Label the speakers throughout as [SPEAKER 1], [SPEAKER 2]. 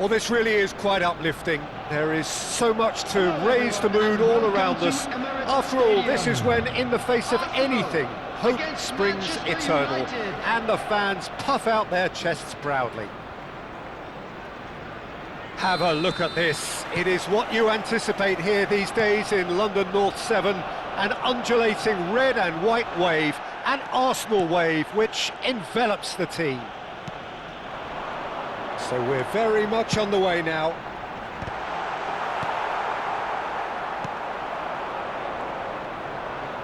[SPEAKER 1] Well, this really is quite uplifting. There is so much to raise the mood all around us. After all, this is when, in the face of anything, hope springs eternal, and the fans puff out their chests proudly. Have a look at this. It is what you anticipate here these days in London North 7, an undulating red and white wave, an Arsenal wave which envelops the team. So we're very much on the way now.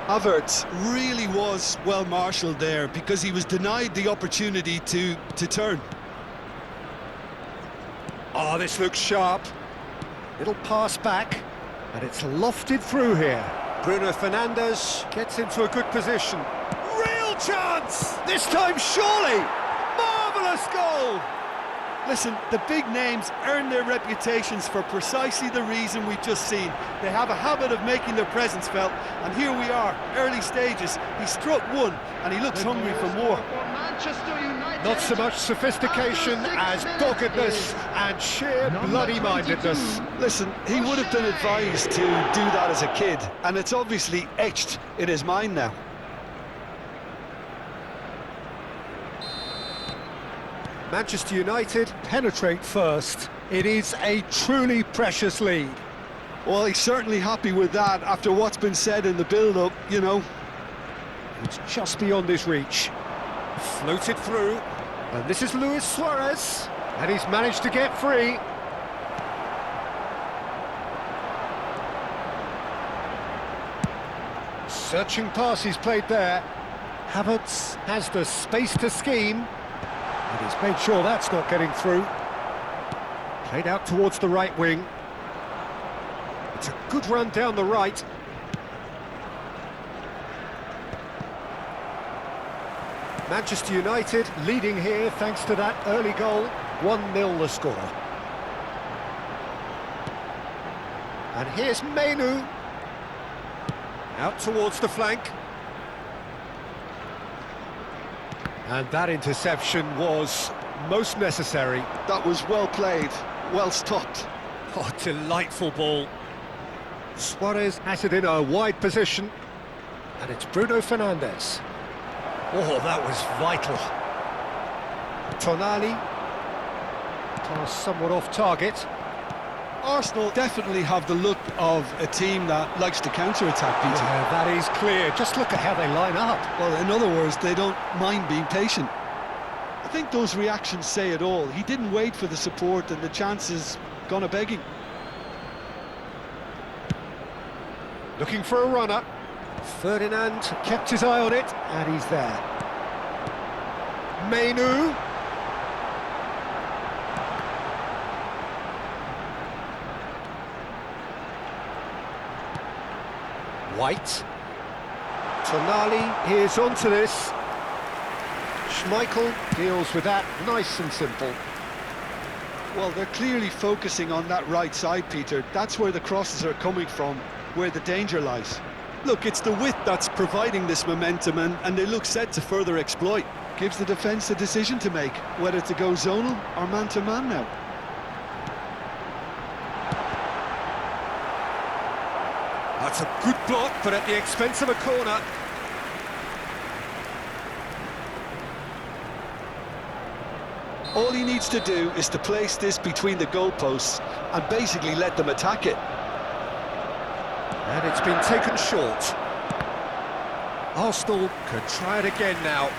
[SPEAKER 2] Havertz really was well marshalled there because he was denied the opportunity to turn.
[SPEAKER 1] Oh, this looks sharp. Little pass back, and it's lofted through here. Bruno Fernandes gets into a good position. Real chance! This time, surely! Marvellous goal!
[SPEAKER 2] Listen, the big names earn their reputations for precisely the reason we've just seen. They have a habit of making their presence felt, and here we are, early stages. He struck one, and he looks hungry for more.
[SPEAKER 1] Not so much sophistication as doggedness and sheer bloody-mindedness.
[SPEAKER 2] Listen, he would have been advised to do that as a kid, and it's obviously etched in his mind now.
[SPEAKER 1] Manchester United penetrate first. It is a truly precious lead.
[SPEAKER 2] Well, he's certainly happy with that after what's been said in the build-up, you know.
[SPEAKER 1] It's just beyond his reach. Floated through, and this is Luis Suarez, and he's managed to get free. Searching pass he's played there. Havertz has the space to scheme, and he's made sure that's not getting through. Played out towards the right wing. It's a good run down the right. Manchester United leading here thanks to that early goal. 1-0 the score. And here's Mainoo. Out towards the flank. And that interception was most necessary.
[SPEAKER 2] That was well played, well stopped.
[SPEAKER 1] Oh, delightful ball. Suarez has it in a wide position. And it's Bruno Fernandes. Oh, that was vital. Tonali. Pass somewhat off target.
[SPEAKER 2] Arsenal definitely have the look of a team that likes to counter-attack, Peter.
[SPEAKER 1] Yeah, that is clear. Just look at how they line up.
[SPEAKER 2] Well, in other words, they don't mind being patient. I think those reactions say it all. He didn't wait for the support, and the chance has gone a-begging.
[SPEAKER 1] Looking for a runner. Ferdinand kept his eye on it, and he's there. Mainoo. White. Tonali is onto this. Schmeichel deals with that nice and simple.
[SPEAKER 2] Well, they're clearly focusing on that right side, Peter. That's where the crosses are coming from, where the danger lies. Look, it's the width that's providing this momentum, and they look set to further exploit. Gives the defence a decision to make, whether to go zonal or man-to-man now.
[SPEAKER 1] That's a good block, but at the expense of a corner.
[SPEAKER 2] All he needs to do is to place this between the goalposts and basically let them attack it.
[SPEAKER 1] And it's been taken short. Arsenal can try it again now.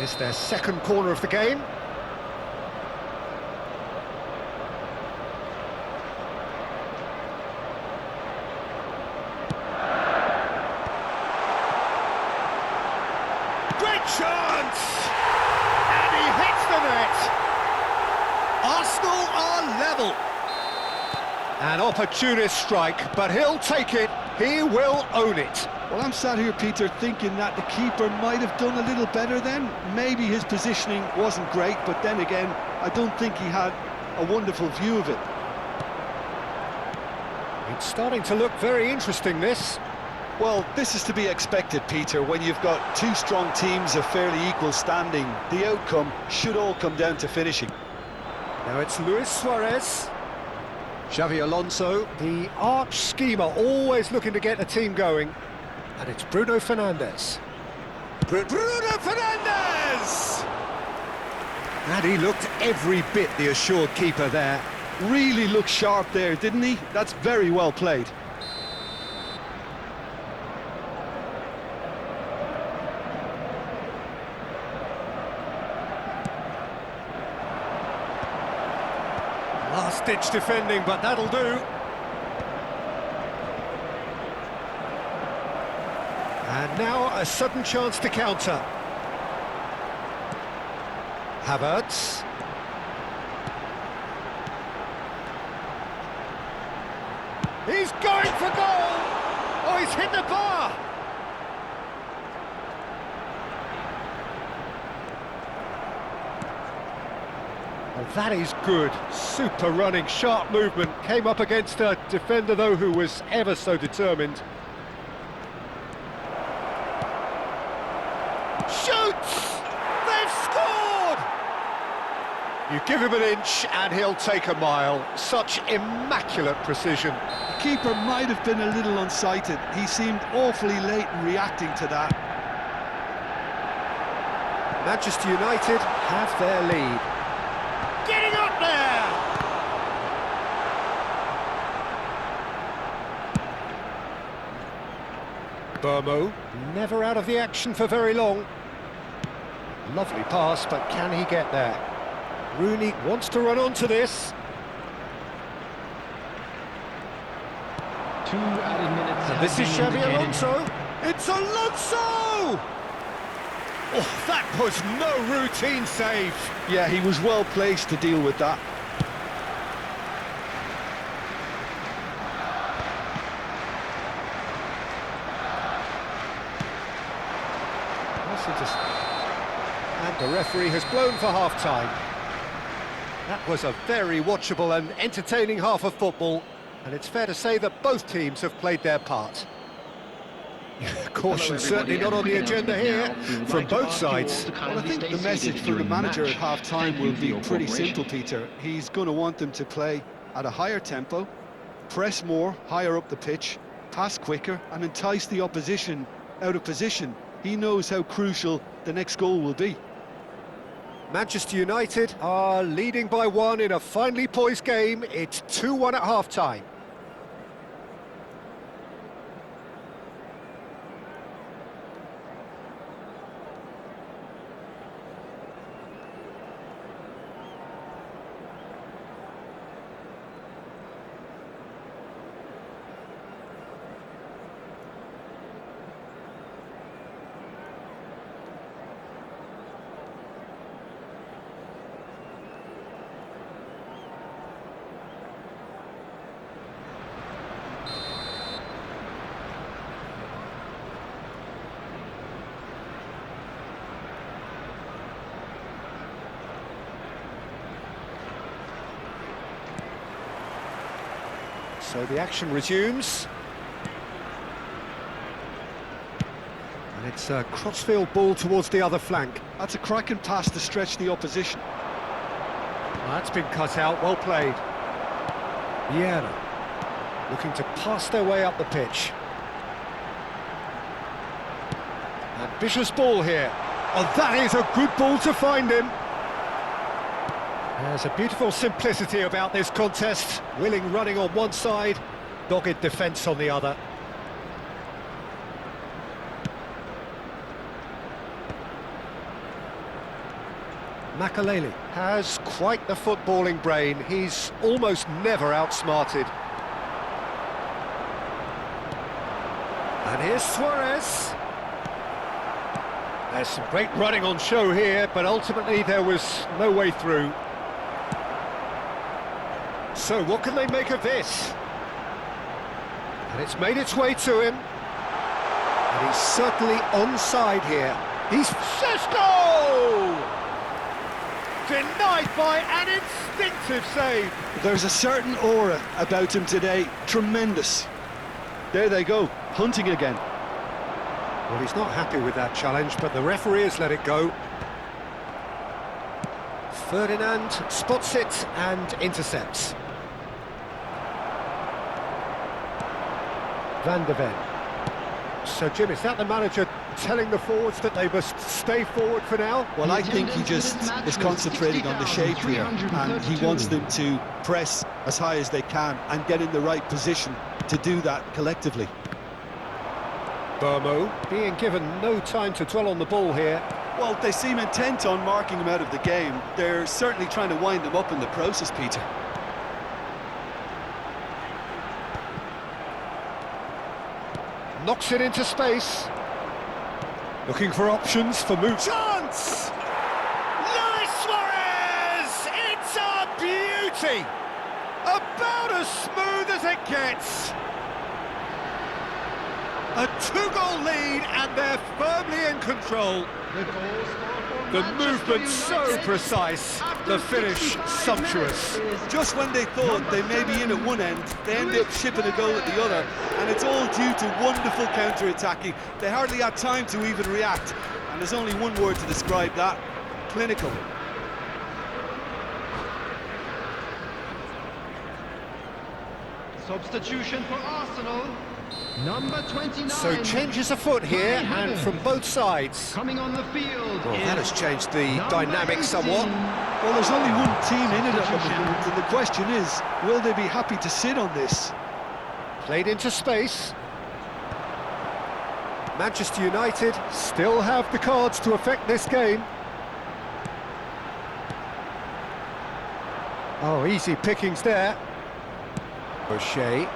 [SPEAKER 1] It's their second corner of the game. Great chance! And he hits the net! Arsenal are level. An opportunist strike, but he'll take it. He will own it.
[SPEAKER 2] Well, I'm sat here, Peter, thinking that the keeper might have done a little better then. Maybe his positioning wasn't great, but then again, I don't think he had a wonderful view of it.
[SPEAKER 1] It's starting to look very interesting, this.
[SPEAKER 2] Well, this is to be expected, Peter, when you've got two strong teams of fairly equal standing. The outcome should all come down to finishing.
[SPEAKER 1] Now it's Luis Suarez. Xavi Alonso, the arch schemer, always looking to get the team going. And it's Bruno Fernandes. Bruno Fernandes! And he looked every bit the assured keeper there.
[SPEAKER 2] Really looked sharp there, didn't he? That's very well played.
[SPEAKER 1] Last-ditch defending, but that'll do. And now a sudden chance to counter. Havertz. He's going for goal! Oh, he's hit the bar! Oh, that is good. Super running, sharp movement. Came up against a defender, though, who was ever so determined. Shoots! They've scored! You give him an inch and he'll take a mile. Such immaculate precision.
[SPEAKER 2] The keeper might have been a little unsighted. He seemed awfully late in reacting to that.
[SPEAKER 1] Manchester United have their lead. Getting up there! Burmo, never out of the action for very long. Lovely pass, but can he get there? Rooney wants to run onto this.
[SPEAKER 3] 2 added minutes.
[SPEAKER 1] And this is Xabi Alonso. It's Alonso! Oh, that was no routine save.
[SPEAKER 2] Yeah, he was well placed to deal with that.
[SPEAKER 1] And the referee has blown for half-time. That was a very watchable and entertaining half of football, and it's fair to say that both teams have played their part. Caution certainly not on the agenda here from both sides.
[SPEAKER 2] Well, I think the message from the manager at half-time will be pretty simple, Peter. He's going to want them to play at a higher tempo, press more, higher up the pitch, pass quicker, and entice the opposition out of position. He knows how crucial the next goal will be.
[SPEAKER 1] Manchester United are leading by 1 in a finely poised game. It's 2-1 at half-time. So the action resumes. And it's a crossfield ball towards the other flank.
[SPEAKER 2] That's a cracking pass to stretch the opposition.
[SPEAKER 1] Well, that's been cut out, well played. Vieira looking to pass their way up the pitch. Ambitious ball here. Oh, that is a good ball to find him. There's a beautiful simplicity about this contest. Willing running on one side, dogged defence on the other. Makaleli has quite the footballing brain. He's almost never outsmarted. And here's Suarez. There's some great running on show here, but ultimately there was no way through. So what can they make of this? And it's made its way to him. And he's certainly onside here. He's Sesko! Denied by an instinctive save.
[SPEAKER 2] There's a certain aura about him today. Tremendous. There they go, hunting again.
[SPEAKER 1] Well, he's not happy with that challenge, but the referee has let it go. Ferdinand spots it and intercepts. Van de Ven. So, Jim, is that the manager telling the forwards that they must stay forward for now?
[SPEAKER 2] Well, I think he just is concentrating on the shape here, and he wants them to press as high as they can and get in the right position to do that collectively.
[SPEAKER 1] Burmo being given no time to dwell on the ball here.
[SPEAKER 2] Well, they seem intent on marking him out of the game. They're certainly trying to wind him up in the process, Peter.
[SPEAKER 1] Knocks it into space. Looking for options for Moot. Chance! Luis Suarez! opportunity! About as smooth as it gets! A two-goal lead and they're firmly in control. The movement so precise, the finish sumptuous.
[SPEAKER 2] Just when they thought they may be in at one end, they end up shipping a goal at the other, and it's all due to wonderful counter-attacking. They hardly had time to even react, and there's only one word to describe that: clinical.
[SPEAKER 3] Substitution for Arsenal, number 29.
[SPEAKER 1] So changes afoot here, and from both sides.
[SPEAKER 3] Coming on the field.
[SPEAKER 1] Well, that has changed the dynamic somewhat.
[SPEAKER 2] Well, there's only one team in it at the moment, and the question is, will they be happy to sit on this?
[SPEAKER 1] Played into space. Manchester United still have the cards to affect this game. Oh, easy pickings there. O'Shea.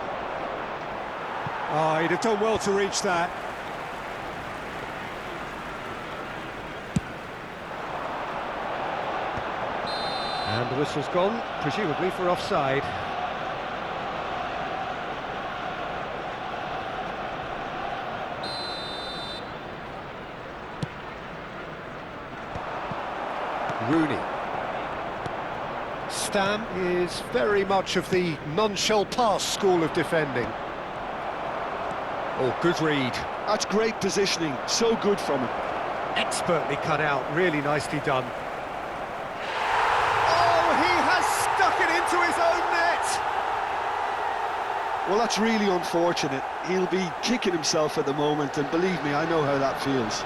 [SPEAKER 1] Oh, he'd have done well to reach that. And the whistle's gone, presumably for offside. Rooney. Stam is very much of the non-shell pass school of defending. Oh, good read.
[SPEAKER 2] That's great positioning, so good from him.
[SPEAKER 1] Expertly cut out, really nicely done. Oh, he has stuck it into his own net!
[SPEAKER 2] Well, that's really unfortunate. He'll be kicking himself at the moment, and believe me, I know how that feels.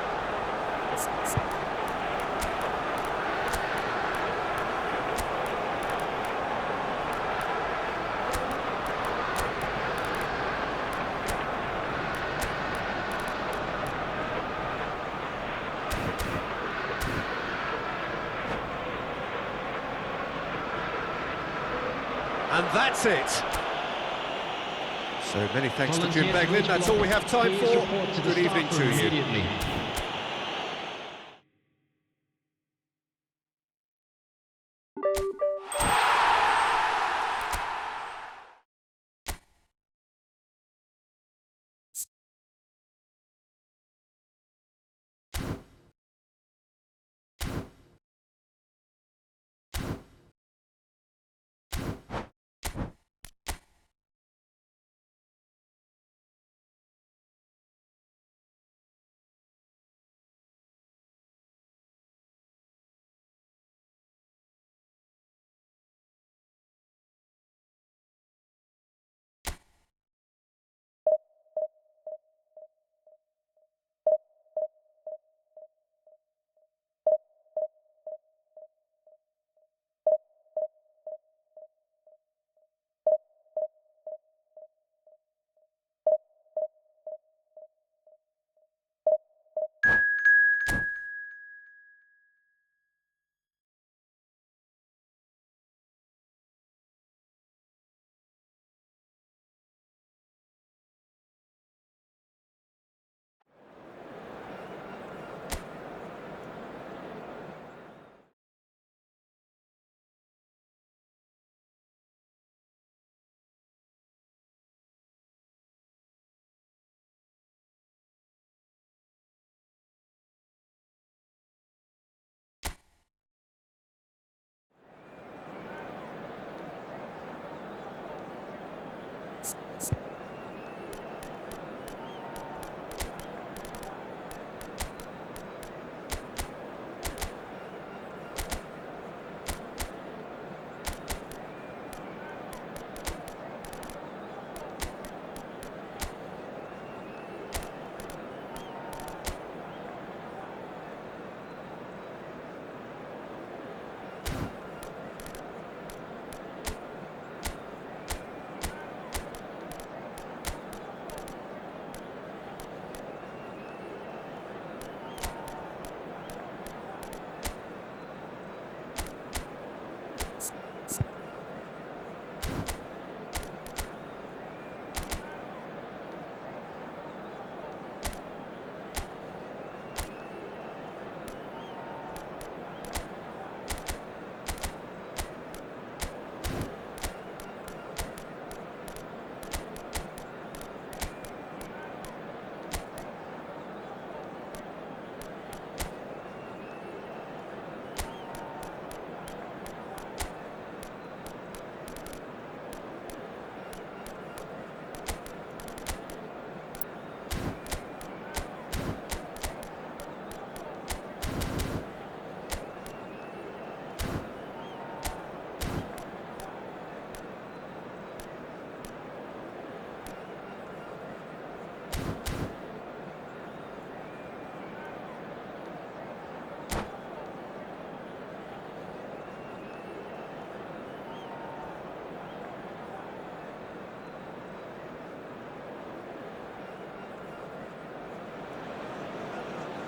[SPEAKER 1] And that's it. So many thanks to Jim Beglin. That's all we have time for. Good evening to you.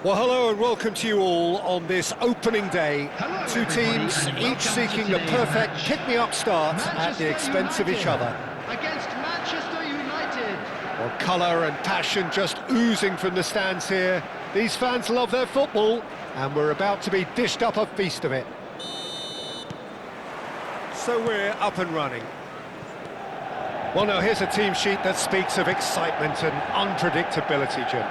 [SPEAKER 1] Well, hello and welcome to you all on this opening day.
[SPEAKER 3] Hello,
[SPEAKER 1] Two
[SPEAKER 3] everybody,
[SPEAKER 1] teams,
[SPEAKER 3] and
[SPEAKER 1] each
[SPEAKER 3] welcome
[SPEAKER 1] seeking
[SPEAKER 3] to
[SPEAKER 1] the
[SPEAKER 3] today's
[SPEAKER 1] perfect
[SPEAKER 3] match.
[SPEAKER 1] pick-me-up start at the
[SPEAKER 3] Manchester
[SPEAKER 1] expense of each
[SPEAKER 3] United
[SPEAKER 1] other.
[SPEAKER 3] Against Manchester United.
[SPEAKER 1] Well, colour and passion just oozing from the stands here. These fans love their football, and we're about to be dished up a feast of it. So we're up and running. Well, now here's a team sheet that speaks of excitement and unpredictability, Jim.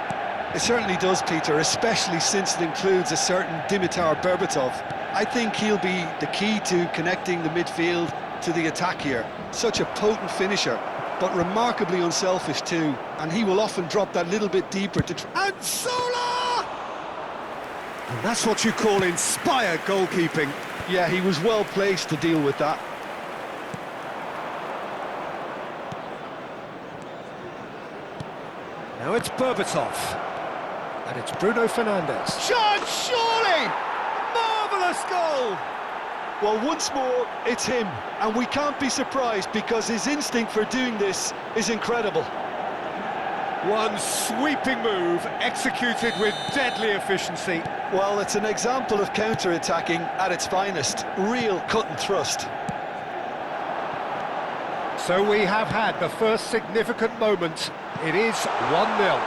[SPEAKER 2] It certainly does, Peter, especially since it includes a certain Dimitar Berbatov. I think he'll be the key to connecting the midfield to the attack here. Such a potent finisher, but remarkably unselfish too, and he will often drop that little bit deeper to...
[SPEAKER 1] And Sola! And that's what you call inspired goalkeeping.
[SPEAKER 2] Yeah, he was well placed to deal with that.
[SPEAKER 1] Now it's Berbatov. And it's Bruno Fernandes. Shot, surely! Marvellous goal!
[SPEAKER 2] Well, once more, it's him, and we can't be surprised because his instinct for doing this is incredible.
[SPEAKER 1] One sweeping move, executed with deadly efficiency.
[SPEAKER 2] Well, it's an example of counter-attacking at its finest. Real cut and thrust.
[SPEAKER 1] So we have had the first significant moment. It is 1-0.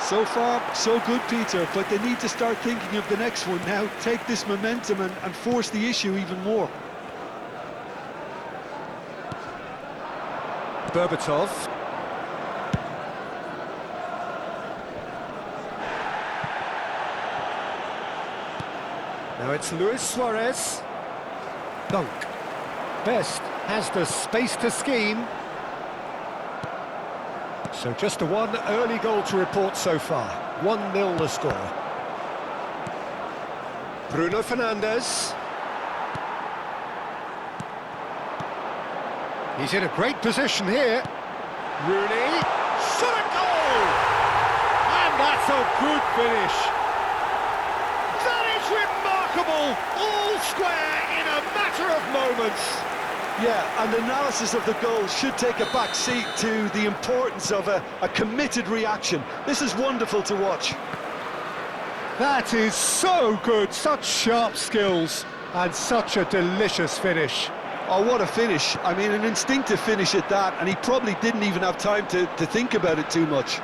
[SPEAKER 2] So far, so good, Peter, but they need to start thinking of the next one now. Take this momentum and force the issue even more.
[SPEAKER 1] Berbatov. Now it's Luis Suarez. Dunk. Best has the space to scheme. So just a one early goal to report so far. 1-0 the score. Bruno Fernandes. He's in a great position here. Rooney. Shot a goal! And that's a good finish. That is remarkable! All square in a matter of moments.
[SPEAKER 2] Yeah, and analysis of the goal should take a back seat to the importance of a committed reaction. This is wonderful to watch.
[SPEAKER 1] That is so good, such sharp skills, and such a delicious finish.
[SPEAKER 2] Oh, what a finish. I mean, an instinctive finish at that, and he probably didn't even have time to think about it too much.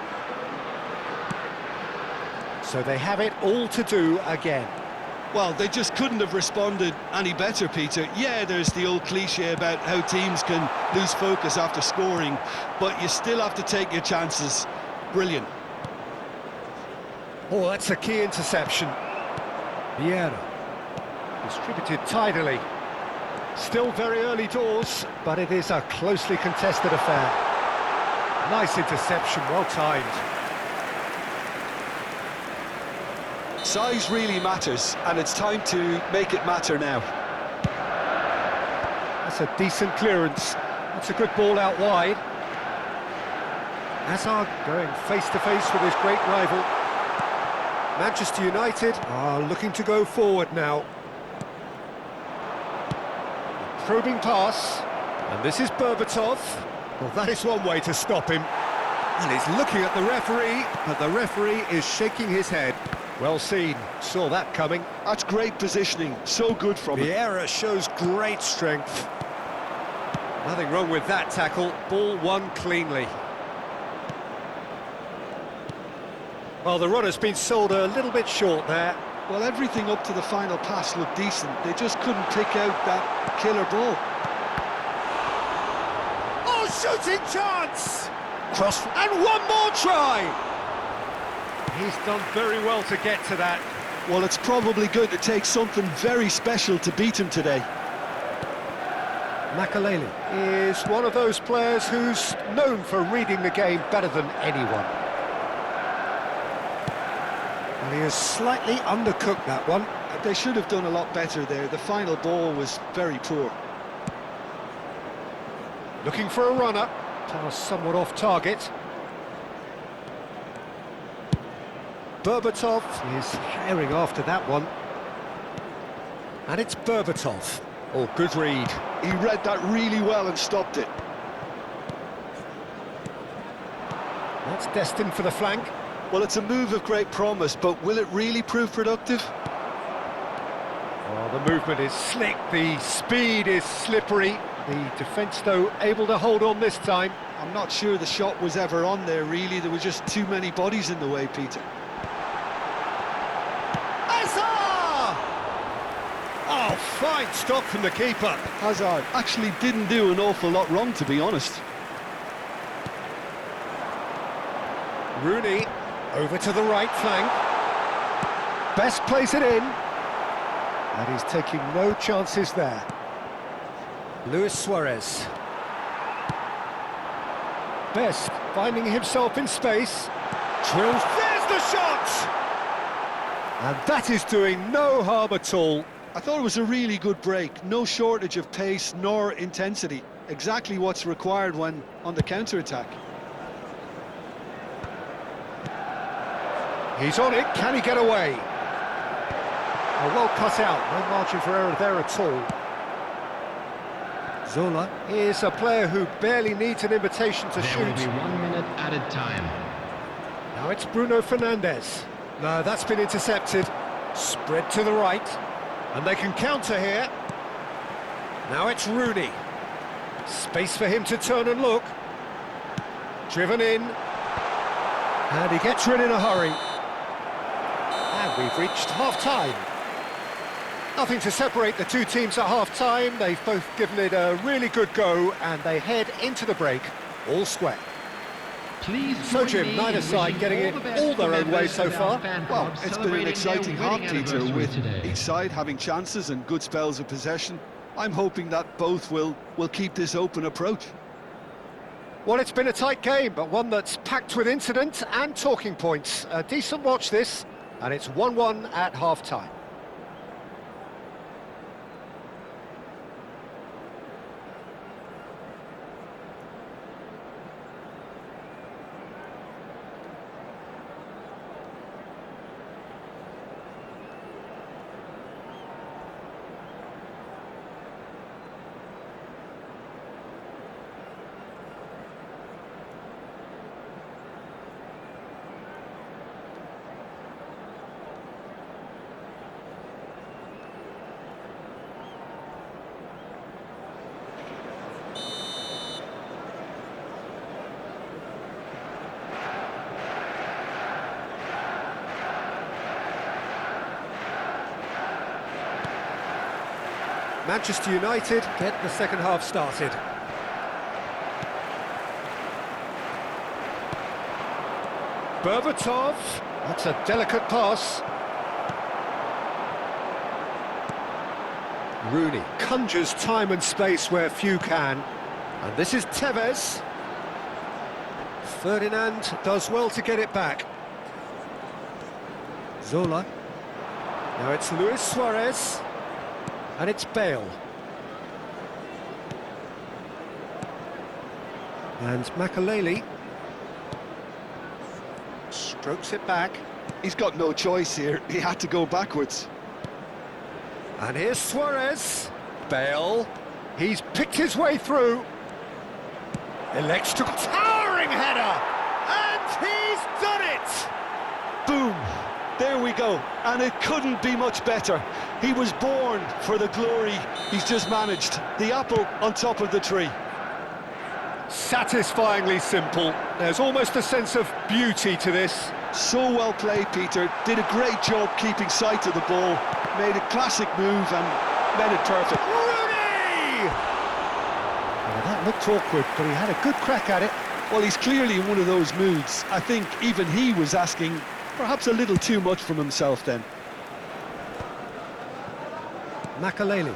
[SPEAKER 1] So they have it all to do again.
[SPEAKER 2] Well, they just couldn't have responded any better, Peter. Yeah, there's the old cliche about how teams can lose focus after scoring, but you still have to take your chances. Brilliant.
[SPEAKER 1] Oh, that's a key interception. Vieira. Distributed tidily. Still very early doors, but it is a closely contested affair. Nice interception, well timed.
[SPEAKER 2] Size really matters, and it's time to make it matter now.
[SPEAKER 1] That's a decent clearance. That's a good ball out wide. Hazard going face-to-face with his great rival. Manchester United are looking to go forward now. Probing pass, and this is Berbatov. Well, that is one way to stop him. And he's looking at the referee, but the referee is shaking his head. Well seen, saw that coming.
[SPEAKER 2] That's great positioning, so good from him.
[SPEAKER 1] Vieira shows great strength. Nothing wrong with that tackle, ball won cleanly. Well, the run has been sold a little bit short there.
[SPEAKER 2] Well, everything up to the final pass looked decent. They just couldn't pick out that killer ball.
[SPEAKER 1] Oh, shooting chance! Cross, and one more try! He's done very well to get to that.
[SPEAKER 2] Well, it's probably going to take something very special to beat him today.
[SPEAKER 1] Makelele is one of those players who's known for reading the game better than anyone. And he has slightly undercooked that one.
[SPEAKER 2] They should have done a lot better there. The final ball was very poor.
[SPEAKER 1] Looking for a runner. Pass somewhat off target. Berbatov is herring after that one. And it's Berbatov. Oh, good read.
[SPEAKER 2] He read that really well and stopped it.
[SPEAKER 1] That's destined for the flank.
[SPEAKER 2] Well, it's a move of great promise, but will it really prove productive?
[SPEAKER 1] Oh, the movement is slick, the speed is slippery. The defence, though, able to hold on this time.
[SPEAKER 2] I'm not sure the shot was ever on there, really. There were just too many bodies in the way, Peter.
[SPEAKER 1] Hazard! Oh, fine stop from the keeper.
[SPEAKER 2] Hazard actually didn't do an awful lot wrong, to be honest.
[SPEAKER 1] Rooney over to the right flank. Best plays it in. And he's taking no chances there. Luis Suarez. Best finding himself in space. Drills. There's the shot! And that is doing no harm at all.
[SPEAKER 2] I thought it was a really good break. No shortage of pace nor intensity. Exactly what's required when on the counter-attack.
[SPEAKER 1] He's on it. Can he get away? Oh, well cut out. No margin for error there at all. Zola is a player who barely needs an invitation to shoot.
[SPEAKER 3] There will be 1 minute added time.
[SPEAKER 1] Now it's Bruno Fernandes. No, that's been intercepted. Spread to the right. And they can counter here. Now it's Rooney. Space for him to turn and look. Driven in. And he gets rid in a hurry. And we've reached half-time. Nothing to separate the two teams at half-time. They've both given it a really good go, and they head into the break all square.
[SPEAKER 3] Please
[SPEAKER 1] So,
[SPEAKER 3] join
[SPEAKER 1] Jim,
[SPEAKER 3] me
[SPEAKER 1] neither
[SPEAKER 3] in
[SPEAKER 1] side
[SPEAKER 3] wishing
[SPEAKER 1] getting it
[SPEAKER 3] the best
[SPEAKER 1] all their
[SPEAKER 3] to
[SPEAKER 1] own way
[SPEAKER 3] members
[SPEAKER 1] so
[SPEAKER 3] of
[SPEAKER 1] far.
[SPEAKER 3] our fan
[SPEAKER 2] Well,
[SPEAKER 3] club
[SPEAKER 2] it's been an
[SPEAKER 3] celebrating
[SPEAKER 2] exciting
[SPEAKER 3] their
[SPEAKER 2] half,
[SPEAKER 3] wedding
[SPEAKER 2] Peter,
[SPEAKER 3] anniversary
[SPEAKER 2] with
[SPEAKER 3] today.
[SPEAKER 2] each side having chances and good spells of possession. I'm hoping that both will keep this open approach.
[SPEAKER 1] Well, it's been a tight game, but one that's packed with incident and talking points. A decent watch this, and it's 1-1 at half-time. Manchester United get the second half started. Berbatov, that's a delicate pass. Rooney conjures time and space where few can. And this is Tevez. Ferdinand does well to get it back. Zola. Now it's Luis Suarez. And it's Bale. And Makaleli strokes it back.
[SPEAKER 2] He's got no choice here. He had to go backwards.
[SPEAKER 1] And here's Suarez. Bale. He's picked his way through. Elects to towering header. And he's done it!
[SPEAKER 2] Boom! There we go, and it couldn't be much better. He was born for the glory he's just managed. The apple on top of the tree.
[SPEAKER 1] Satisfyingly simple. There's almost a sense of beauty to this.
[SPEAKER 2] So well played, Peter. Did a great job keeping sight of the ball. Made a classic move and made it perfect.
[SPEAKER 1] Rooney! Well, that looked awkward, but he had a good crack at it.
[SPEAKER 2] Well, he's clearly in one of those moods. I think even he was asking perhaps a little too much from himself then.
[SPEAKER 1] Makaleli.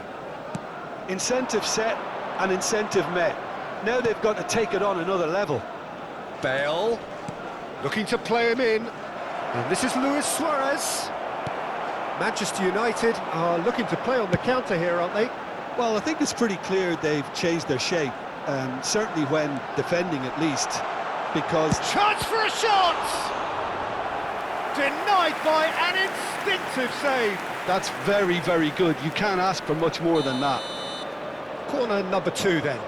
[SPEAKER 2] Incentive set and incentive met. Now they've got to take it on another level.
[SPEAKER 1] Bale looking to play him in. And this is Luis Suarez. Manchester United are looking to play on the counter here, aren't they?
[SPEAKER 2] Well, I think it's pretty clear they've changed their shape, certainly when defending at least, because...
[SPEAKER 1] Chance for a shot! Denied by an instinctive save.
[SPEAKER 2] That's very, very good. You can't ask for much more than that.
[SPEAKER 1] Corner number 2 then.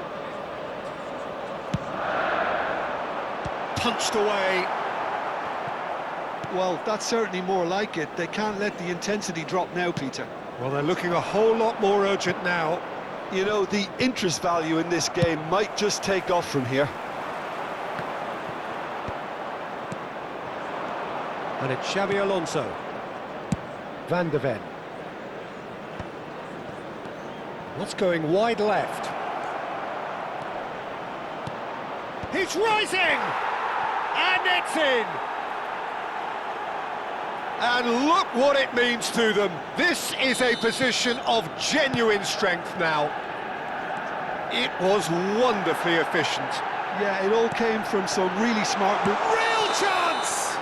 [SPEAKER 1] Punched away.
[SPEAKER 2] Well, that's certainly more like it. They can't let the intensity drop now, Peter.
[SPEAKER 1] Well, they're looking a whole lot more urgent now.
[SPEAKER 2] You know, the interest value in this game might just take off from here.
[SPEAKER 1] And it's Xabi Alonso. Van de Ven. What's going wide left? He's rising! And it's in! And look what it means to them. This is a position of genuine strength now. It was wonderfully efficient.
[SPEAKER 2] Yeah, it all came from some really smart move.
[SPEAKER 1] Real chance!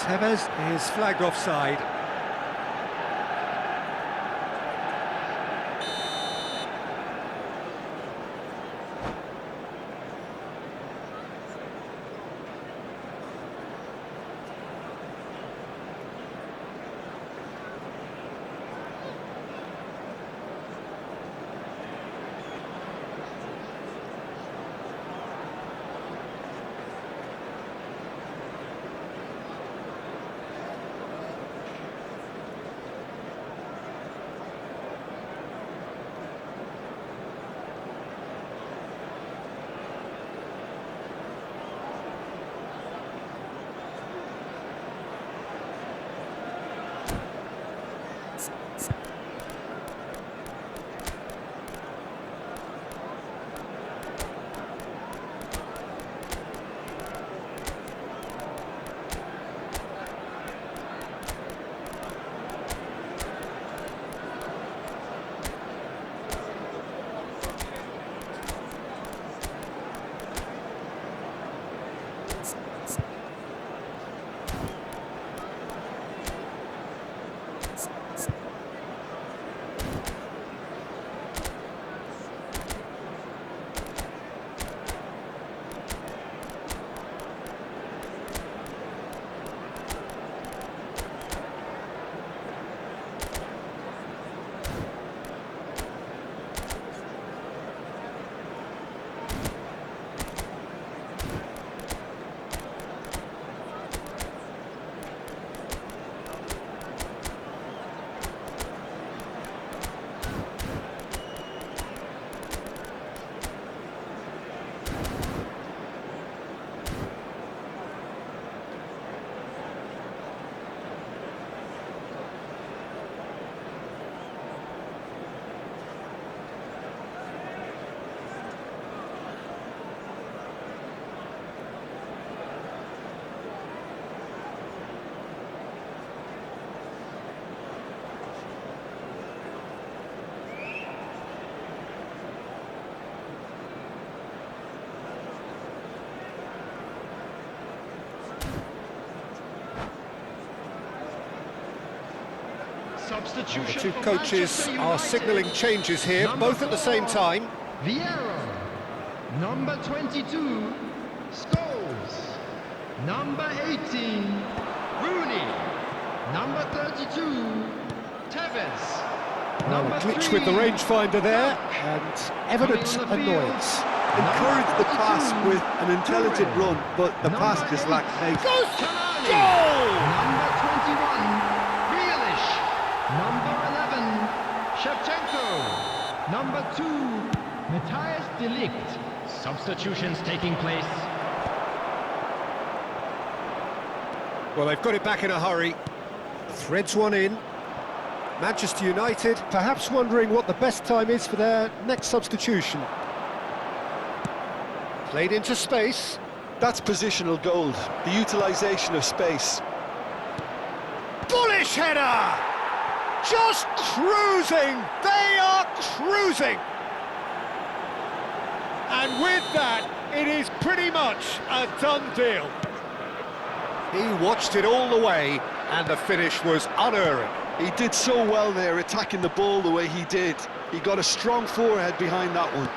[SPEAKER 1] Tevez is flagged offside. The two coaches are signalling changes here, both at the same time.
[SPEAKER 3] Vieira, number 22, Scholes, number 18, Rooney, number 32, Tevez, number
[SPEAKER 1] A glitch
[SPEAKER 3] 3,
[SPEAKER 1] with the rangefinder there, and evident
[SPEAKER 3] on the field.
[SPEAKER 1] annoyance.
[SPEAKER 2] Encourage the pass with an intelligent run, but the pass just lacked pace.
[SPEAKER 3] Tonali,
[SPEAKER 1] Goal!
[SPEAKER 3] number 21, Grealish, number 11, Shevchenko, number 2, Matthias de Ligt. Substitutions taking place.
[SPEAKER 1] Well, they've got it back in a hurry. Threads one in. Manchester United perhaps wondering what the best time is for their next substitution. Played into space.
[SPEAKER 2] That's positional gold, the utilisation of space.
[SPEAKER 1] Bullish header! Just cruising! They are cruising! And with that, it is pretty much a done deal. He watched it all the way, and the finish was unerring.
[SPEAKER 2] He did so well there, attacking the ball the way he did. He got a strong forehead behind that one.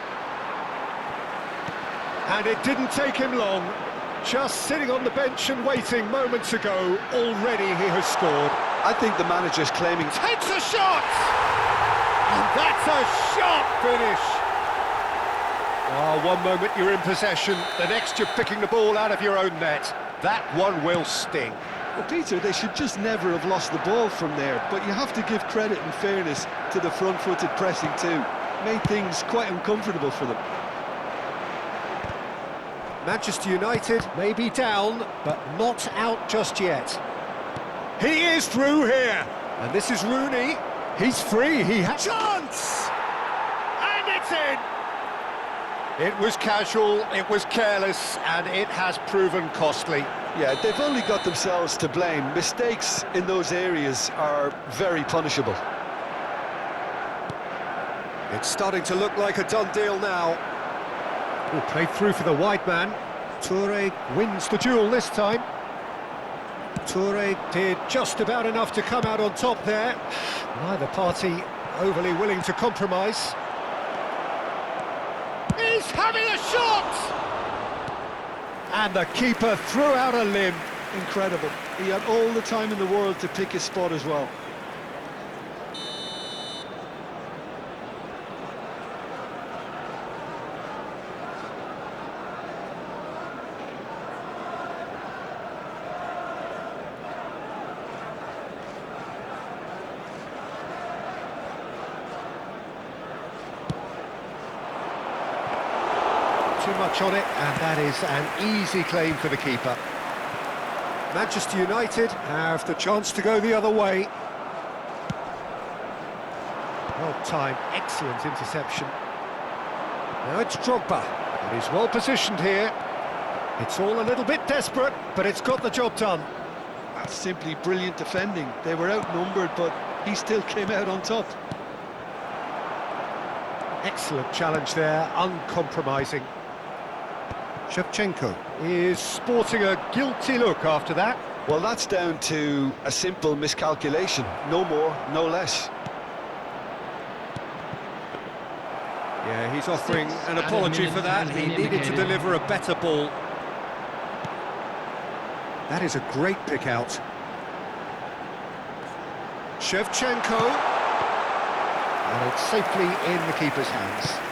[SPEAKER 1] And it didn't take him long. Just sitting on the bench and waiting moments ago, already he has scored.
[SPEAKER 2] I think the manager's claiming...
[SPEAKER 1] Takes a shot! And that's a sharp finish. Oh, one moment you're in possession, the next you're picking the ball out of your own net. That one will sting.
[SPEAKER 2] Well, Peter, they should just never have lost the ball from there, but you have to give credit and fairness to the front-footed pressing too. Made things quite uncomfortable for them.
[SPEAKER 1] Manchester United may be down, but not out just yet. He is through here, and this is Rooney. He's free, he has chance! And it's in! It was casual, it was careless, and it has proven costly.
[SPEAKER 2] Yeah, they've only got themselves to blame. Mistakes in those areas are very punishable.
[SPEAKER 1] It's starting to look like a done deal now. Oh, played through for the wide man. Toure wins the duel this time. Toure did just about enough to come out on top there. Neither party overly willing to compromise. He's having a shot! And the keeper threw out a limb.
[SPEAKER 2] Incredible. He had all the time in the world to pick his spot as well.
[SPEAKER 1] Too much on it, and that is an easy claim for the keeper. Manchester United have the chance to go the other way. Well timed, excellent interception. Now it's Drogba, and he's well positioned here. It's all a little bit desperate, but it's got the job done.
[SPEAKER 2] That's simply brilliant defending. They were outnumbered, but he still came out on top.
[SPEAKER 1] Excellent challenge there, uncompromising. Shevchenko is sporting a guilty look after that.
[SPEAKER 2] Well, that's down to a simple miscalculation. No more, no less.
[SPEAKER 1] Yeah, he's offering an apology for that. He needed to deliver a better ball. That is a great pick out. Shevchenko. And it's safely in the keeper's hands.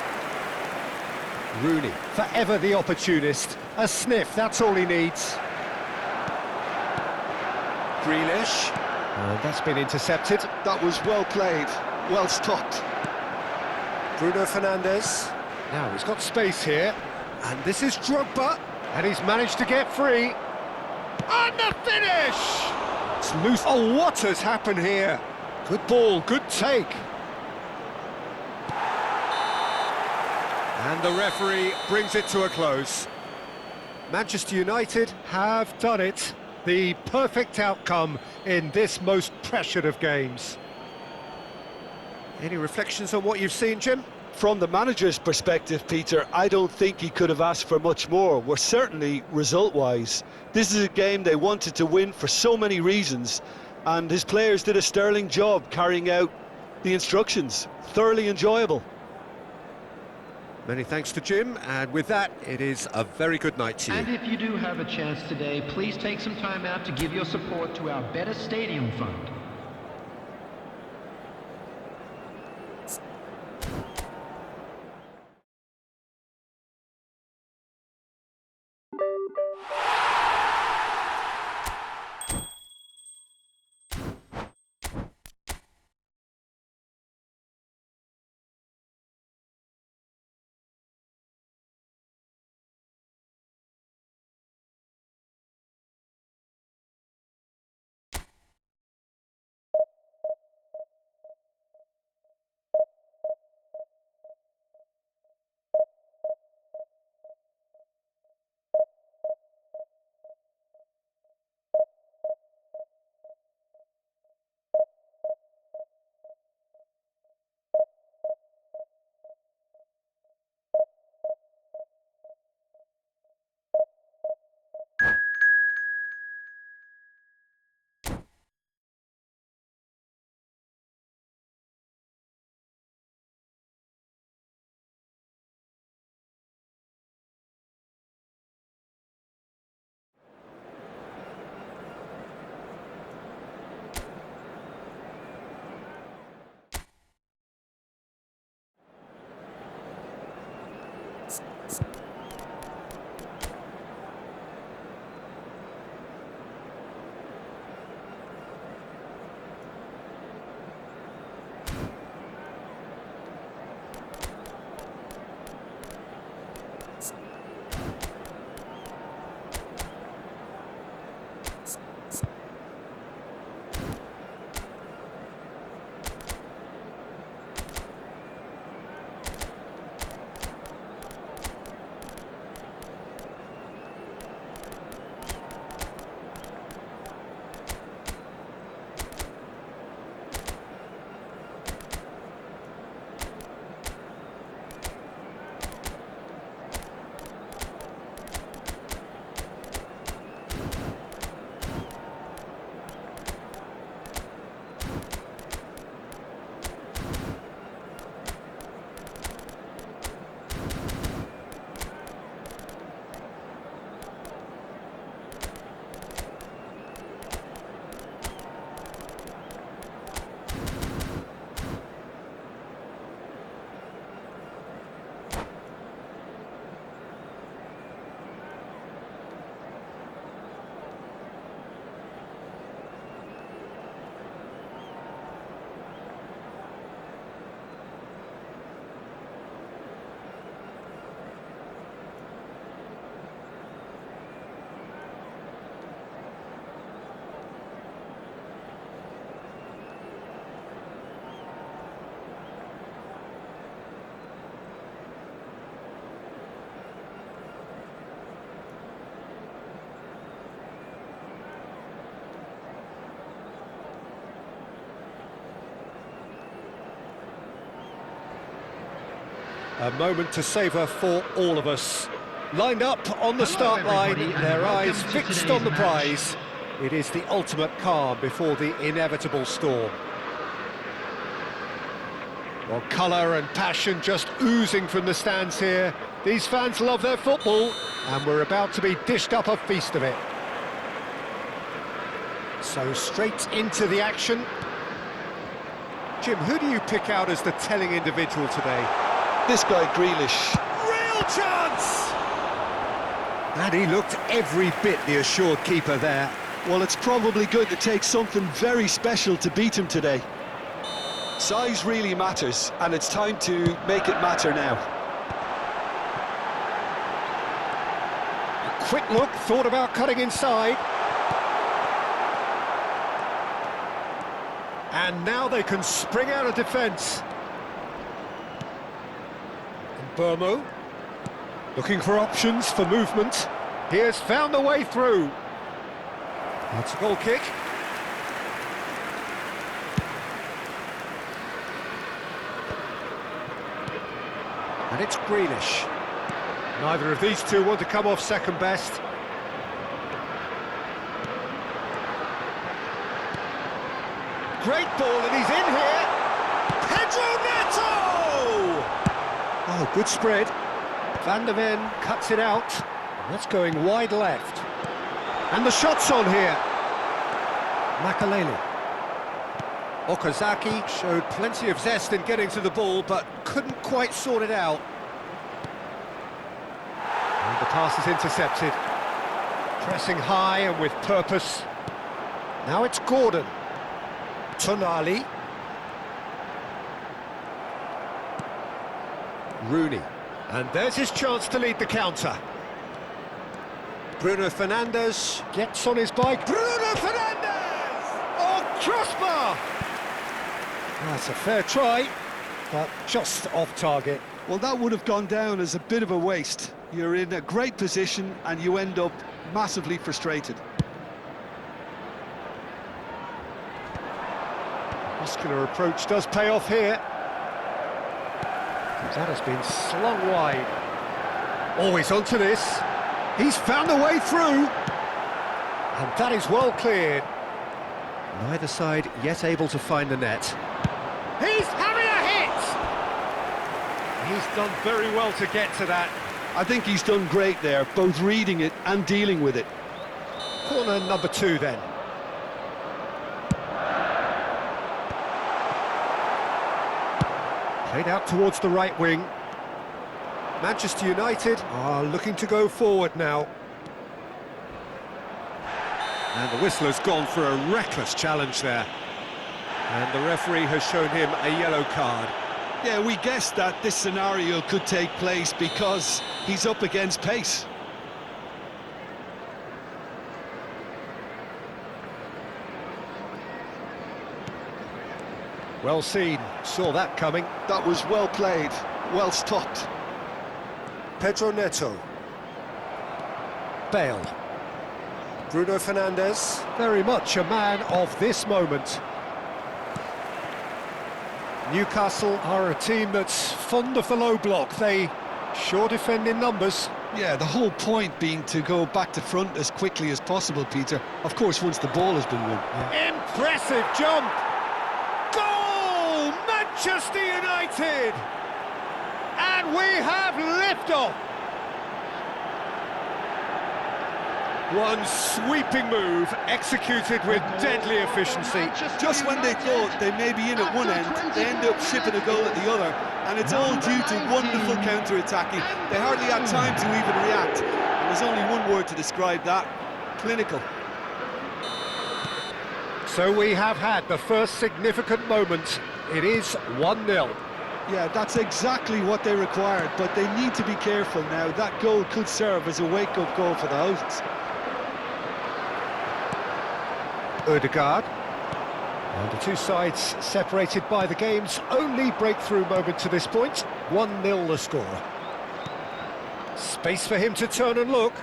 [SPEAKER 1] Rooney, forever the opportunist. A sniff, that's all he needs. Grealish. And that's been intercepted.
[SPEAKER 2] That was well played, well stopped.
[SPEAKER 1] Bruno Fernandes. Now he's got space here. And this is Drogba. And he's managed to get free. And the finish! It's loose. Oh, what has happened here? Good ball, good take. And the referee brings it to a close. Manchester United have done it. The perfect outcome in this most pressured of games. Any reflections on what you've seen, Jim?
[SPEAKER 2] From the manager's perspective, Peter, I don't think he could have asked for much more. Well, certainly result-wise. This is a game they wanted to win for so many reasons, and his players did a sterling job carrying out the instructions. Thoroughly enjoyable.
[SPEAKER 1] Many thanks to Jim, and with that, it is a very good night to you.
[SPEAKER 3] And if you do have a chance today, please take some time out to give your support to our Better Stadium Fund.
[SPEAKER 1] A moment to savour for all of us. Lined up on the
[SPEAKER 3] Hello,
[SPEAKER 1] start line,
[SPEAKER 3] everybody, and
[SPEAKER 1] their eyes
[SPEAKER 3] welcome to
[SPEAKER 1] fixed
[SPEAKER 3] today's
[SPEAKER 1] on the
[SPEAKER 3] match.
[SPEAKER 1] prize. It is the ultimate calm before the inevitable storm. Well, colour and passion just oozing from the stands here. These fans love their football, and we're about to be dished up a feast of it. So straight into the action. Jim, who do you pick out as the telling individual today?
[SPEAKER 2] This guy, Grealish.
[SPEAKER 1] Real chance! And he looked every bit the assured keeper there.
[SPEAKER 2] Well, it's probably going to take something very special to beat him today. Size really matters, and it's time to make it matter now.
[SPEAKER 1] A quick look, thought about cutting inside. And now they can spring out of defence. And Burmo, looking for options for movement. He has found the way through. That's a goal kick. And it's Grealish. Neither of these two want to come off second best. Great ball, and he's in here. Pedro Neto! Oh, good spread. Van der Ven cuts it out. That's going wide left. And the shot's on here. Makalele. Okazaki showed plenty of zest in getting to the ball, but couldn't quite sort it out. And the pass is intercepted. Pressing high and with purpose. Now it's Gordon. Tonali. Rooney. And there's his chance to lead the counter. Bruno Fernandes gets on his bike. Bruno Fernandes! Oh, crossbar! That's a fair try, but just off target.
[SPEAKER 2] Well, that would have gone down as a bit of a waste. You're in a great position, and you end up massively frustrated.
[SPEAKER 1] Muscular approach does pay off here. That has been slung wide. Always onto this. He's found a way through. And that is well cleared. Neither side yet able to find the net. He's having a hit! He's done very well to get to that.
[SPEAKER 2] I think he's done great there, both reading it and dealing with it.
[SPEAKER 1] Corner number 2 then. Played out towards the right wing. Manchester United are looking to go forward now. And the whistler's gone for a reckless challenge there. And the referee has shown him a yellow card.
[SPEAKER 2] Yeah, we guessed that this scenario could take place because he's up against pace.
[SPEAKER 1] Well seen, saw that coming.
[SPEAKER 2] That was well played, well stopped.
[SPEAKER 1] Pedro Neto. Bale. Bruno Fernandes, very much a man of this moment. Newcastle are a team that's fond of the low block. They sure defend in numbers.
[SPEAKER 2] Yeah, the whole point being to go back to front as quickly as possible, Peter. Of course, once the ball has been won.
[SPEAKER 1] Impressive jump! Goal! Manchester United! And we have liftoff! One sweeping move, executed with deadly efficiency.
[SPEAKER 2] Just when they thought they may be in at one end, they end up shipping a goal at the other. And it's all due to wonderful counter-attacking. They hardly had time to even react. And there's only one word to describe that: clinical.
[SPEAKER 1] So we have had the first significant moment. It is 1-0.
[SPEAKER 2] Yeah, that's exactly what they required, but they need to be careful now. That goal could serve as a wake-up goal for the hosts.
[SPEAKER 1] Ødegaard. And the two sides separated by the game's only breakthrough moment to this point. 1-0 the score. Space for him to turn and look.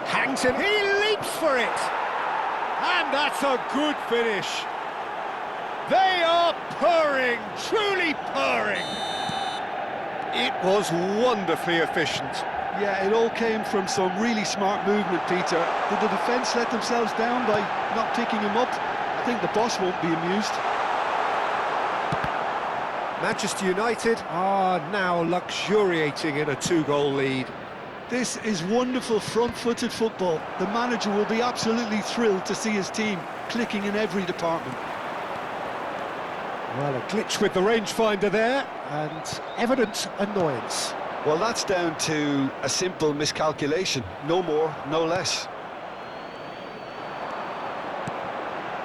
[SPEAKER 1] Hangs him, he leaps for it! And that's a good finish. They are purring, truly purring. It was wonderfully efficient.
[SPEAKER 2] Yeah, it all came from some really smart movement, Peter. Did the defence let themselves down by not picking him up? I think the boss won't be amused.
[SPEAKER 1] Manchester United are now luxuriating in a 2-goal lead.
[SPEAKER 2] This is wonderful front-footed football. The manager will be absolutely thrilled to see his team clicking in every department.
[SPEAKER 1] Well, a glitch with the rangefinder there, and evident annoyance.
[SPEAKER 2] Well, that's down to a simple miscalculation. No more, no less.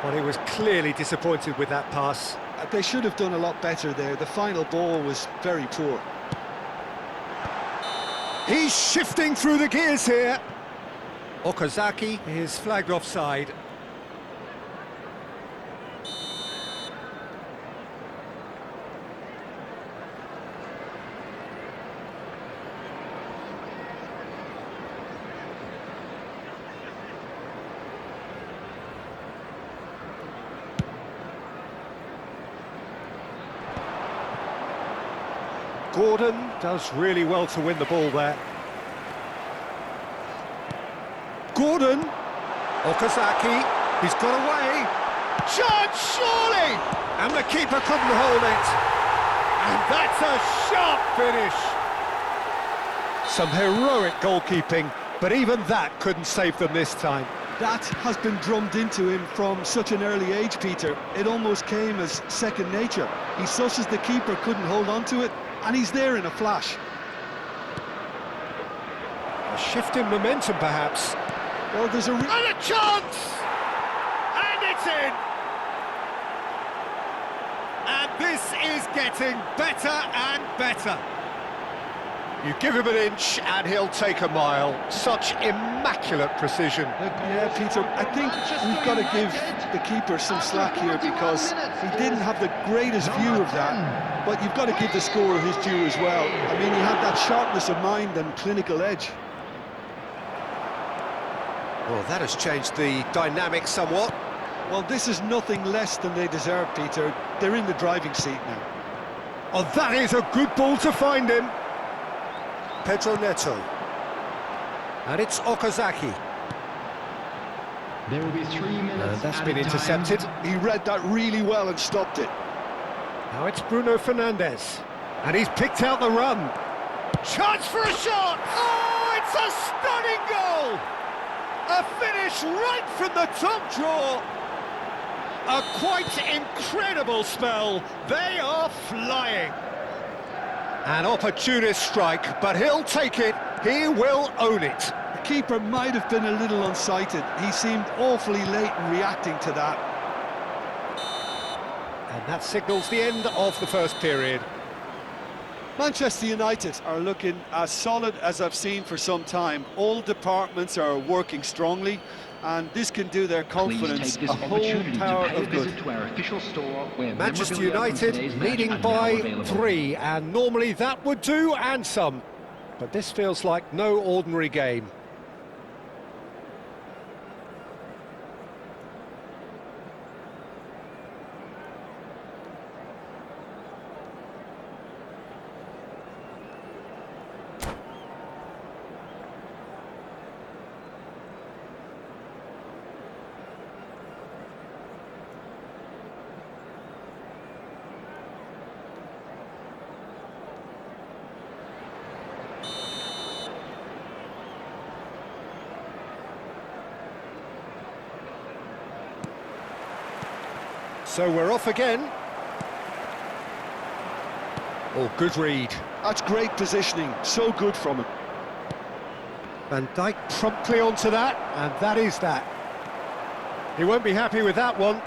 [SPEAKER 1] Well, he was clearly disappointed with that pass.
[SPEAKER 2] They should have done a lot better there. The final ball was very poor.
[SPEAKER 1] He's shifting through the gears here. Okazaki is flagged offside. Gordon does really well to win the ball there. Gordon! Okazaki, he's got away. Chance, surely! And the keeper couldn't hold it. And that's a sharp finish. Some heroic goalkeeping, but even that couldn't save them this time.
[SPEAKER 2] That has been drummed into him from such an early age, Peter. It almost came as second nature. He susses the keeper couldn't hold on to it, and he's there in a flash.
[SPEAKER 1] A shift in momentum, perhaps.
[SPEAKER 2] Well, there's
[SPEAKER 1] And a chance! And it's in! And this is getting better and better. You give him an inch and he'll take a mile. Such immaculate precision.
[SPEAKER 2] Yeah, Peter, I think we've got to give the keeper some slack here because he didn't have the greatest view of that. But you've got to give the scorer his due as well. I mean, he had that sharpness of mind and clinical edge.
[SPEAKER 1] Well, that has changed the dynamic somewhat.
[SPEAKER 2] Well, this is nothing less than they deserve, Peter. They're in the driving seat now.
[SPEAKER 1] Oh, that is a good ball to find him. Pedro Neto. And it's Okazaki.
[SPEAKER 3] There will be 3 minutes.
[SPEAKER 1] That's
[SPEAKER 3] added
[SPEAKER 1] been intercepted.
[SPEAKER 3] time.
[SPEAKER 2] He read that really well and stopped it.
[SPEAKER 1] Now it's Bruno Fernandes. And he's picked out the run. Chance for a shot! Oh, it's a stunning goal! A finish right from the top drawer. A quite incredible spell. They are flying. An opportunist strike, but he'll take it. He will own it.
[SPEAKER 2] The keeper might have been a little unsighted. He seemed awfully late in reacting to that.
[SPEAKER 1] And that signals the end of the first period.
[SPEAKER 2] Manchester United are looking as solid as I've seen for some time. All departments are working strongly, and this can do their confidence
[SPEAKER 3] Please take
[SPEAKER 2] a
[SPEAKER 3] this
[SPEAKER 2] whole
[SPEAKER 3] opportunity
[SPEAKER 2] power
[SPEAKER 3] to pay a
[SPEAKER 2] of good.
[SPEAKER 3] visit to our official store where
[SPEAKER 1] Manchester
[SPEAKER 3] memorabilia from today's
[SPEAKER 1] United
[SPEAKER 3] match
[SPEAKER 1] leading
[SPEAKER 3] are now
[SPEAKER 1] by
[SPEAKER 3] available.
[SPEAKER 1] 3, and normally that would do, and some. But this feels like no ordinary game. So we're off again. Oh, good read.
[SPEAKER 2] That's great positioning, so good from him.
[SPEAKER 1] Van Dijk promptly onto that, and that is that. He won't be happy with that one.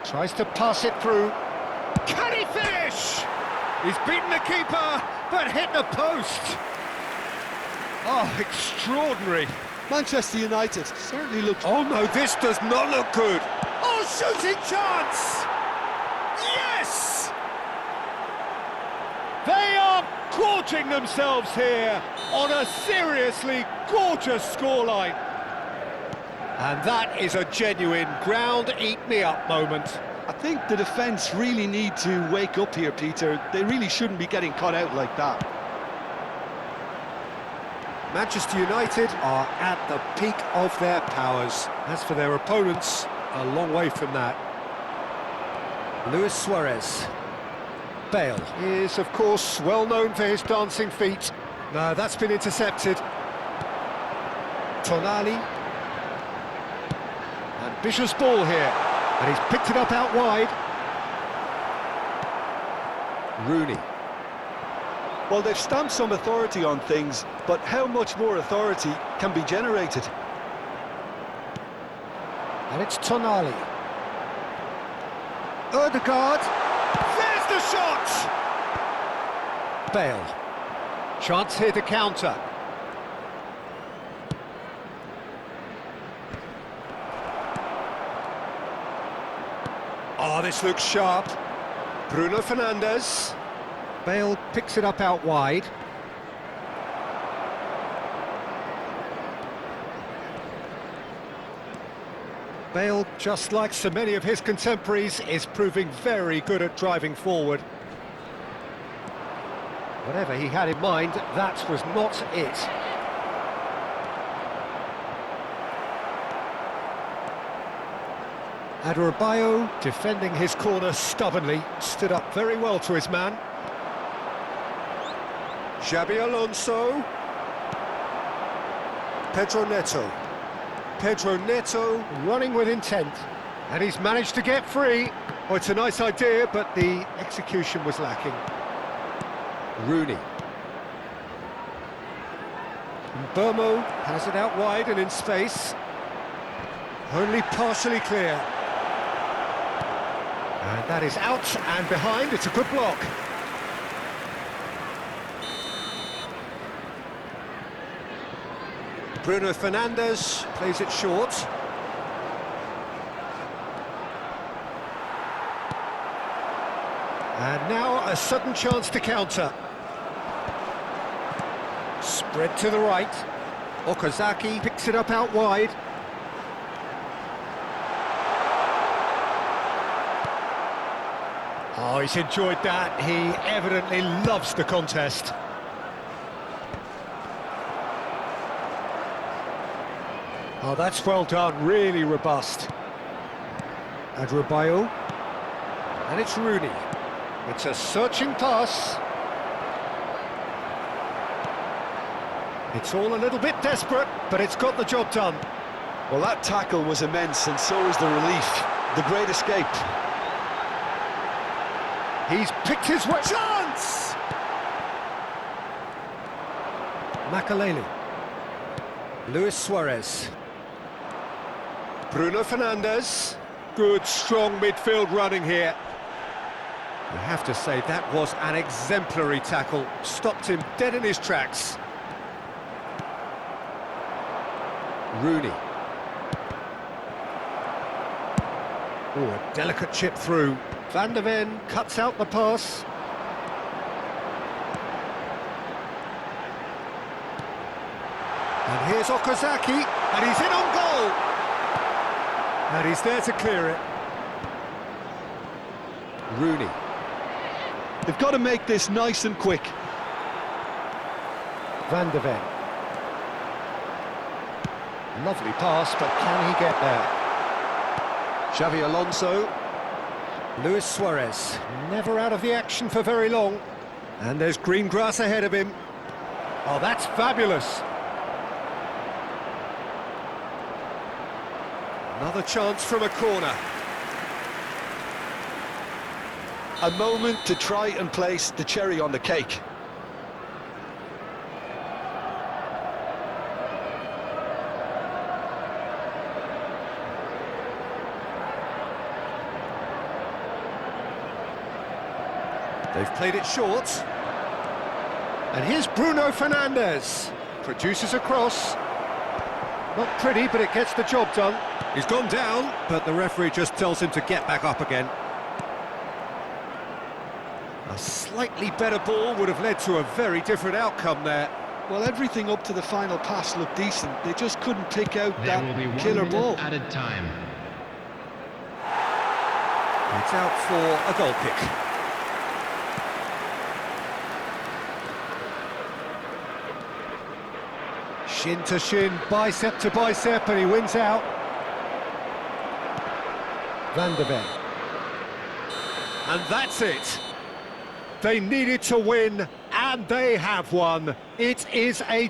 [SPEAKER 1] Tries to pass it through. Can he finish? He's beaten the keeper, but hit the post. Oh, extraordinary.
[SPEAKER 2] Manchester United certainly looked...
[SPEAKER 1] Oh no, this does not look good. Oh, shooting chance! Yes! They are gorging themselves here on a seriously gorgeous scoreline. And that is a genuine ground-eat-me-up moment.
[SPEAKER 2] I think the defence really need to wake up here, Peter. They really shouldn't be getting caught out like that.
[SPEAKER 1] Manchester United are at the peak of their powers. As for their opponents, a long way from that. Luis Suarez. Bale is, of course, well known for his dancing feet. No, that's been intercepted. Tonali. Ambitious ball here, and he's picked it up out wide. Rooney.
[SPEAKER 2] Well, they've stamped some authority on things, but how much more authority can be generated?
[SPEAKER 1] And it's Tonali. Ødegaard. There's the shot! Bale. Chance here to counter. Oh, this looks sharp. Bruno Fernandes. Bale picks it up out wide. Bale, just like so many of his contemporaries, is proving very good at driving forward. Whatever he had in mind, that was not it. Adebayo, defending his corner stubbornly, stood up very well to his man. Xabi Alonso. Pedro Neto. Pedro Neto running with intent, and he's managed to get free. Oh, it's a nice idea, but the execution was lacking. Rooney. Burmo has it out wide and in space. Only partially clear. And that is out and behind. It's a good block. Bruno Fernandes plays it short. And now a sudden chance to counter. Spread to the right. Okazaki picks it up out wide. Oh, he's enjoyed that. He evidently loves the contest. Oh, that's well done, really robust. Adebayo. And it's Rooney. It's a searching pass. It's all a little bit desperate, but it's got the job done.
[SPEAKER 2] Well, that tackle was immense, and so is the relief. The great escape.
[SPEAKER 1] He's picked his way. Chance! Makaleli. Luis Suarez. Bruno Fernandes. Good, strong midfield running here. You have to say that was an exemplary tackle. Stopped him dead in his tracks. Rooney. Oh, a delicate chip through. Van de Ven cuts out the pass. And here's Okazaki, and he's in on goal. And he's there to clear it. Rooney.
[SPEAKER 2] They've got to make this nice and quick.
[SPEAKER 1] Van de Ven. Lovely pass, but can he get there? Xabi Alonso. Luis Suarez, never out of the action for very long. And there's green grass ahead of him. Oh, that's fabulous. Another chance from a corner.
[SPEAKER 2] A moment to try and place the cherry on the cake.
[SPEAKER 1] They've played it short. And here's Bruno Fernandes. Produces a cross. Not pretty, but it gets the job done. He's gone down, but the referee just tells him to get back up again. A slightly better ball would have led to a very different outcome there.
[SPEAKER 2] Well, everything up to the final pass looked decent. They just couldn't pick out
[SPEAKER 3] There will be
[SPEAKER 2] that
[SPEAKER 3] 1
[SPEAKER 2] killer
[SPEAKER 3] minute
[SPEAKER 2] ball.
[SPEAKER 3] added time.
[SPEAKER 1] It's out for a goal kick. Shin to shin, bicep to bicep, and he wins out. Van der Ven. And that's it. They needed to win, and they have won. It is a